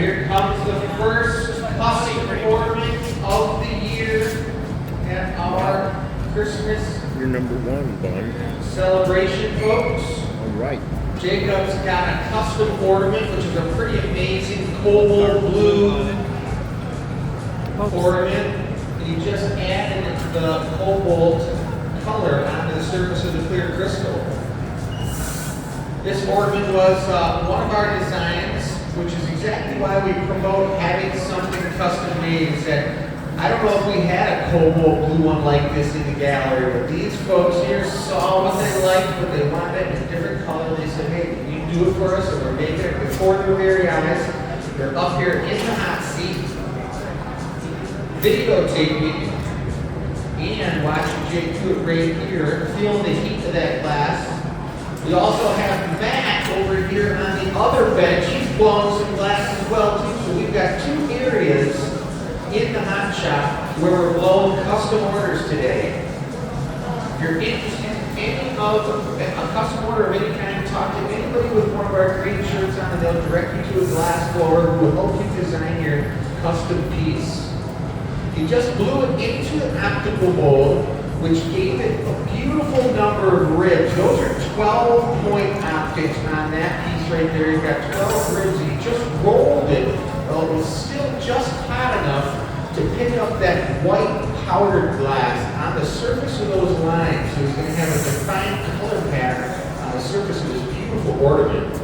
here comes the first custom ornament of the year at our Christmas You're number one, Bun. celebration, folks. All right. Jacob's got a custom ornament, which is a pretty amazing cobalt blue ornament. You just added the cobalt color onto the surface of the clear crystal. This ornament was one of our designs, which is exactly why we promote having something custom made. Is that I don't know if we had a cobalt blue one like this in the gallery, but these folks here saw what they liked, but they wanted it in a different color. They said, hey, can you do it for us? And we're making it before their very eyes. They're up here in the hot seat, videotaping and watching Jake do it right here, feeling the heat of that glass. We also have Matt over here on the other bench. He's blowing some glass as well too. So we've got two areas in the hot shop where we're blowing custom orders today. If you're interested in any of a custom order of any kind, talk to anybody with one of our green shirts on and they'll direct you to a glass blower who will help you design your custom piece. He just blew it into an optical mold, which gave it a beautiful number of ribs. Those are 12-point optics on that piece right there. You've got 12 ribs. He just rolled it. Well, it was still just hot enough to pick up that white powdered glass on the surface of those lines. So he's going to have a defined color pattern on the surface of this beautiful ornament.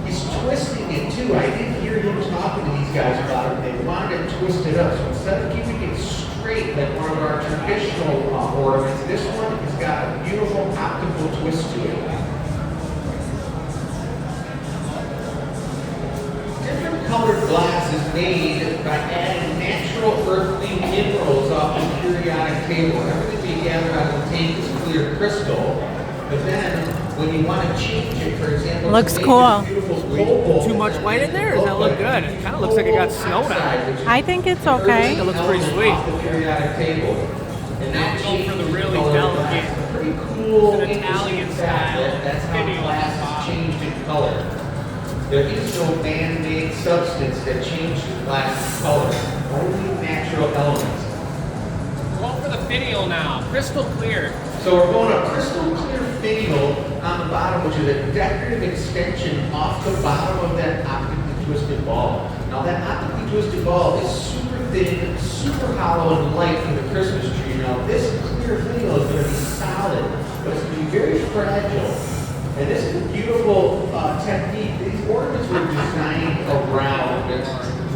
He's twisting it too. I did hear him talking to these guys about it. They wanted to twist it up. So instead of keeping it straight like one of our traditional ornaments, this one has got a beautiful optical twist to it. Different colored glass is made by adding natural earthly minerals off the periodic table. Everything we gather out of the tank is clear crystal, but then when you want to change it, for example, looks cool. Too much white in there? Or does that look good? It kind of looks like it got snowed on. I think it's okay. It looks pretty sweet. And now we go for the really delicate, pretty cool it's an Italian style. That's how glass is changed in color. There is no man-made substance that changes glass color. Only natural elements. We're going for the finial now. Crystal clear. So we're going a crystal clear finial on the bottom, which is a decorative extension off the bottom of that optically twisted ball. Now that optically twisted ball is super thin, super hollow and light for the Christmas tree. Now this clear finial is going to be solid, but it's going to be very fragile. And this is a beautiful technique. These ornaments were designed around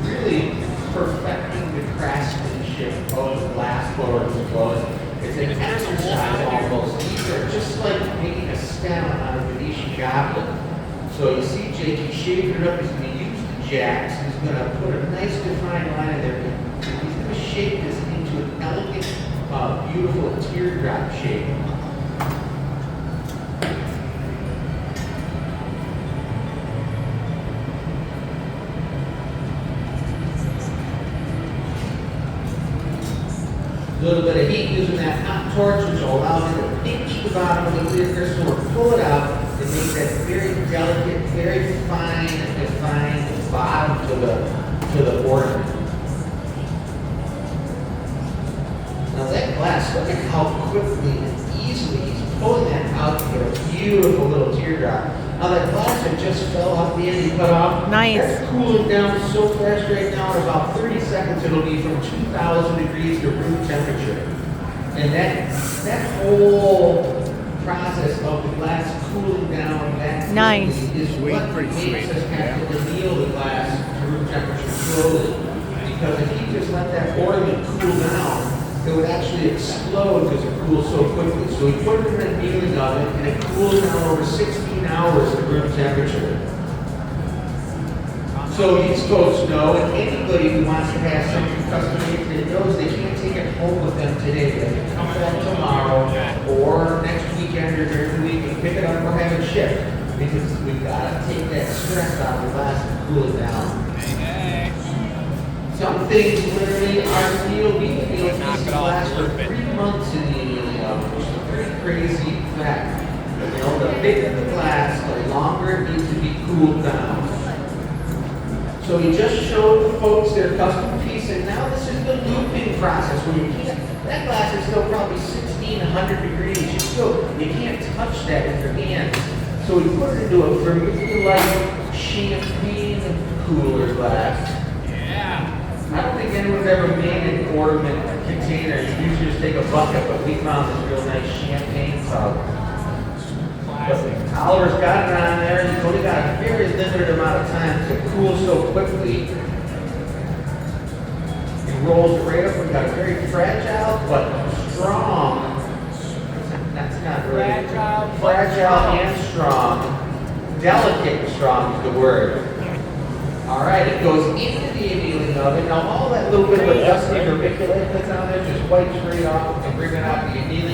really perfecting the craftsmanship of the glass blowers as well as it's an exercise almost. These are just like making a stem on a Venetian goblet. So you see Jake, he's shaping it up. He's going to use the jacks. He's going to put a nice defined line in there. He's going to shape this into an elegant, beautiful teardrop shape. A little bit of heat using that hot torch, which will allow me to pinch the bottom of the clear crystal and pull it out and make that very delicate, very fine and defined bottom to the ornament. Now that glass, look at how quickly and easily he's pulling that out to get a beautiful little teardrop. Now that glass that just fell off the end he cut off, nice. That's cooling down so fast right now. In about 30 seconds, it'll be from 2,000 degrees to room temperature. And that whole process of the glass cooling down that nice. is what makes us have to anneal the glass to room temperature slowly. Because if you just let that ornament cool down, it would actually explode because it cools so quickly. So we put it in an annealing oven and it cools down over 16 hours at room temperature. So these folks know, and anybody who wants to have something custom made knows they can't take it home with them today. They can come back tomorrow or next weekend or during the week and pick it up or have it shipped. Because we've got to take that stress out of the glass and cool it down. Some things literally are sealed. We can be able to glass for 3 months in the annealing oven, which is a pretty crazy fact. You know, the bigger the glass, the longer it needs to be cooled down. So we just showed the folks their custom piece, and now this is the looping process where you can't, that glass is still probably 1600 degrees. You can't touch that with your hands. So we put it into a vermilion champagne cooler glass. I don't think anyone's ever made an ornament container. You usually just take a bucket, but we found this real nice champagne tub. But Oliver's got it on there. He's only got a very limited amount of time to cool so quickly. He rolls it right up. We've got a very fragile but strong. That's not really fragile and strong. Delicate and strong is the word. All right, it goes into the annealing oven. Now all that little bit of dusty vermiculite that's on there just wipes right off and bring it out the annealing